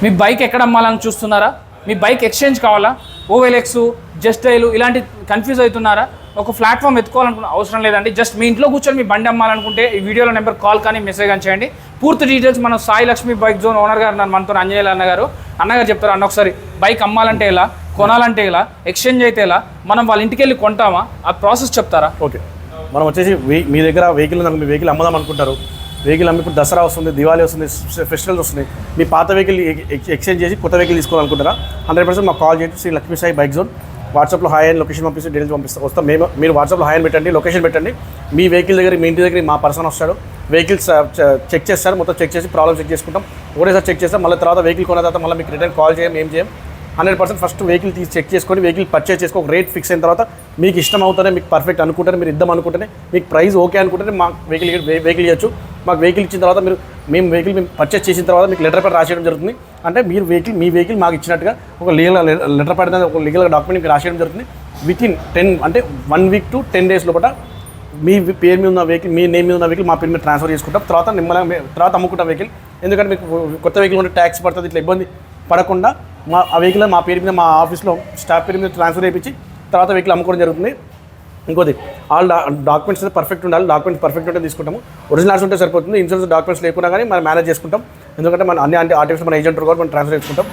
మీ bike ఎక్కడ అమ్మాలని చూస్తున్నారా? మీ bike exchange కావాలా? ఓవెల్ఎక్స్, జస్ట్ డైల్ ఇలాంటి కన్ఫ్యూజ్ అవుతున్నారా? ఒక ప్లాట్ఫామ్ ఎత్తుకోవాలనుకున్న అవసరం లేదండి. జస్ట్ మీ ఇంట్లో కూర్చొని మీ బండి అమ్మాలనుకుంటే ఈ వీడియోలో నెంబర్ కాల్ కానీ మెసేజ్ కానీ చేయండి. పూర్తి డీటెయిల్స్ మనం Sai Lakshmi bike zone owner గారు మనతో అంజనేయులు అన్నగారు చెప్తారు. అన్న ఒకసారి బైక్ అమ్మాలంటే ఎలా, కొనాలంటే ఎలా, ఎక్స్చేంజ్ అయితే ఎలా, మనం వాళ్ళ ఇంటికి వెళ్ళి కొంటామా, ఆ ప్రాసెస్ చెప్తారా? ఓకే, మనం వచ్చేసి మీ దగ్గర వెహికల్ మీ వెహికల్ అమ్మదాం అనుకుంటారు. వెహికల్ అమ్మి ఇప్పుడు దసరా వస్తుంది, దివాళీ వస్తుంది, ఫెస్టివల్స్ వస్తున్నాయి. మీ పాత వెహికల్ ఎక్స్చేంజ్ చేసి కొత్త వెహికల్ తీసుకోవాలనుకుంటారా? 100% మాకు కాల్ చేయండి. Shri Lakshmi Sai bike zone. వాట్సాప్లో హాయ్ అని లొకేషన్ పంపిస్తే డీటెయిల్స్ పంపిస్తాం. వస్తాం మీరు వాట్సాప్లో హాయ్ అని పెట్టండి, లొకేషన్ పెట్టండి. మీ వెహికల్ దగ్గర మీ ఇంటి దగ్గర మా పర్సన్ వస్తాడు, వెహికల్స్ చెక్ చేస్తారు. మొత్తం చెక్ చేసి ప్రాబ్లమ్ చెక్ చేసుకుంటాం. ఒకటేసారి చెక్ చేస్తాం. మళ్ళీ తర్వాత వెహికల్ కొన్న తర్వాత మళ్ళీ మీకు రిటర్న్ కాల్ చేయం, ఏం చేయం. 100% ఫస్ట్ వెహికల్ తీసి చెక్ చేసుకొని వెహికల్ పర్చేస్ చేసుకో. ఒక రేట్ ఫిక్స్ అయిన తర్వాత మీకు ఇష్టం అవుతానే, మీకు పర్ఫెక్ట్ అనుకుంటేనే, మీరు ఇద్దాం అనుకుంటేనే, మీకు ప్రైస్ ఓకే అనుకుంటేనే మాకు వెహికల్ ఇవ్వచ్చు. మాకు వెహికల్ ఇచ్చిన తర్వాత మేము వెహికల్ పర్చేస్ చేసిన తర్వాత మీకు లెటర్ ప్యాడ్ రాసేయడం జరుగుతుంది. అంటే మీ వెహికల్ మాకు ఇచ్చినట్టుగా ఒక లెటర్ ప్యాడ్ ఒక లీగల్ డాక్యుమెంట్ మీకు రాసేయడం జరుగుతుంది. వితిన్ 10 అంటే 1 వీక్ to 10 days లోపల మీ పేరు మీద ఉన్న వెహికల్, మీ నేమ్ మీద ఉన్న వెహికల్ మా పేరు మీద ట్రాన్స్ఫర్ చేసుకుంటాం. తర్వాత అమ్ముకుంటాం వెహికల్. ఎందుకంటే మీకు కొత్త వెహికల్ ఉంటే ట్యాక్స్ పడుతుంది. ఇట్లా ఇబ్బంది పడకుండా ఆ వెహికల్ మా పేరు మీద, మా ఆఫీస్లో స్టాఫ్ పేరు మీద ట్రాన్స్ఫర్ చేయించి తర్వాత వెహికల్ అమ్ముకోవడం జరుగుతుంది. ఇంకోటి, ఆల్ డాక్యుమెంట్స్ అయితే పర్ఫెక్ట్ ఉండాలి. డాక్యుమెంట్స్ పర్ఫెక్ట్ ఉంటే తీసుకుంటాము. ఒరిజినల్స్ ఉంటే సరిపోతుంది. ఇన్సూరెన్స్ డాక్యుమెంట్స్ లేకున్నా కానీ మనం మేనేజ్ చేసుకుంటాం. ఎందుకంటే మన అన్ని ఆర్టిఫిషియల్ మన ఏజెంట్ కూడా మనం ట్రాన్స్ఫర్ చేసుకుంటాం.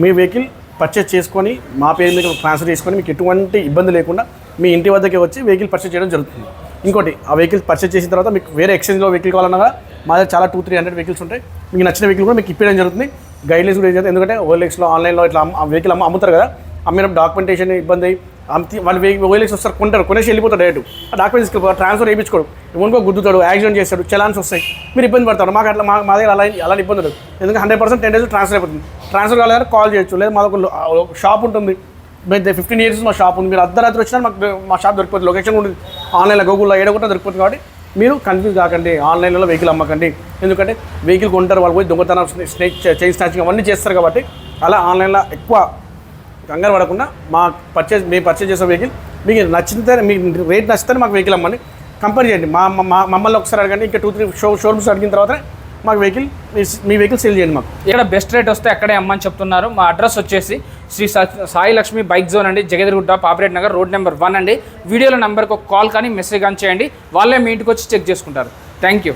మీ వెహికల్ పర్చేస్ చేసుకొని మా పేరు మీద ట్రాన్స్ఫర్ చేసుకొని మీకు ఎటువంటి ఇబ్బంది లేకుండా మీ ఇంటి వద్దకే వచ్చి వెహికల్ పర్చేస్ చేయడం జరుగుతుంది. ఇంకోటి, ఆ వెహికల్ పర్చేస్ చేసిన తర్వాత మీకు వేరే ఎక్స్చేంజ్లో వెహికల్ కావాలన్నా కూడా మా దగ్గర చాలా 200-300 వెహికల్స్ ఉంటాయి. మీకు నచ్చిన వెహికల్ కూడా మీకు ఇప్పడం జరుగుతుంది. గైడ్లైన్స్ కూడా ఏదైతే, ఎందుకంటే ఓఎల్ఎక్స్లో ఆన్లైన్లో ఇట్లా వెహికల్ అమ్ముతారు కదా, అమ్మినప్పుడు డాక్యుమెంటేషన్ ఇబ్బంది అయ్యి వాళ్ళు ఓఎల్ఎక్స్ వస్తారు, కొంటారు, కొనేసి వెళ్ళిపోతారు డైరెక్ట్. ఆ డాక్యుమెంట్స్ ట్రాన్స్ఫర్ చేయించుకోడు, ఇవనుకో గుద్దుతాడు, యాక్సిడెంట్ చేస్తాడు, చలాన్స్ వస్తాయి, మీరు ఇబ్బంది పడతారు. మాకు అట్లా మా దగ్గర అలా ఇబ్బంది లేదు. ఎందుకంటే 100% 10 days ట్రాన్స్ఫర్ అయిపోతుంది. ట్రాన్స్ఫర్ కావాలంటే కాల్ చేయొచ్చు. లేదా మాకు షాప్ ఉంటుంది, 15 years మా షాప్ ఉంది. మీరు అర్ధరాత్రి వచ్చినా మా షాప్ దొరికిపోతుంది. లొకేషన్ ఉంటుంది, ఆన్లైన్లో గూగుల్లో ఏడగొట్టా దొరికిపోతుంది. కాబట్టి మీరు కన్ఫ్యూజ్ కాకండి, ఆన్లైన్లో వెహికల్ అమ్మకండి. ఎందుకంటే వెహికల్ కొంటారు, వాళ్ళు పోయి దొంగతనం, చైన్ స్నాచింగ్ అవన్నీ చేస్తారు. కాబట్టి అలా ఆన్లైన్లో ఎక్కువ కంగారు పడకుండా మేము పర్చేజ్ చేసే వెహికల్ మీకు నచ్చితే, మీకు రేట్ నచ్చితే మాకు వెహికల్ అమ్మండి. కంపేర్ చేయండి. మమ్మల్ని ఒకసారి అడగండి. ఇంకా 2-3 షోరూమ్స్ అడిగిన తర్వాత మాకు మీ వెహికల్ సేల్ చేయండి. మాకు ఇక్కడ బెస్ట్ రేట్ వస్తే అక్కడే అమ్మని చెప్తున్నారు. మా అడ్రస్ వచ్చేసి శ్రీ సాయి లక్ష్మి బైక్ జోన్ అండి, జగదీర్గుట్ట, పాపిరెడ్డి నగర్, రోడ్ నెంబర్ 1 అండి. వీడియోలో నెంబర్కి ఒక కాల్ కానీ మెసేజ్ కానీ చేయండి. వాళ్ళే మీ ఇంటికి వచ్చి చెక్ చేసుకుంటారు. Thank you.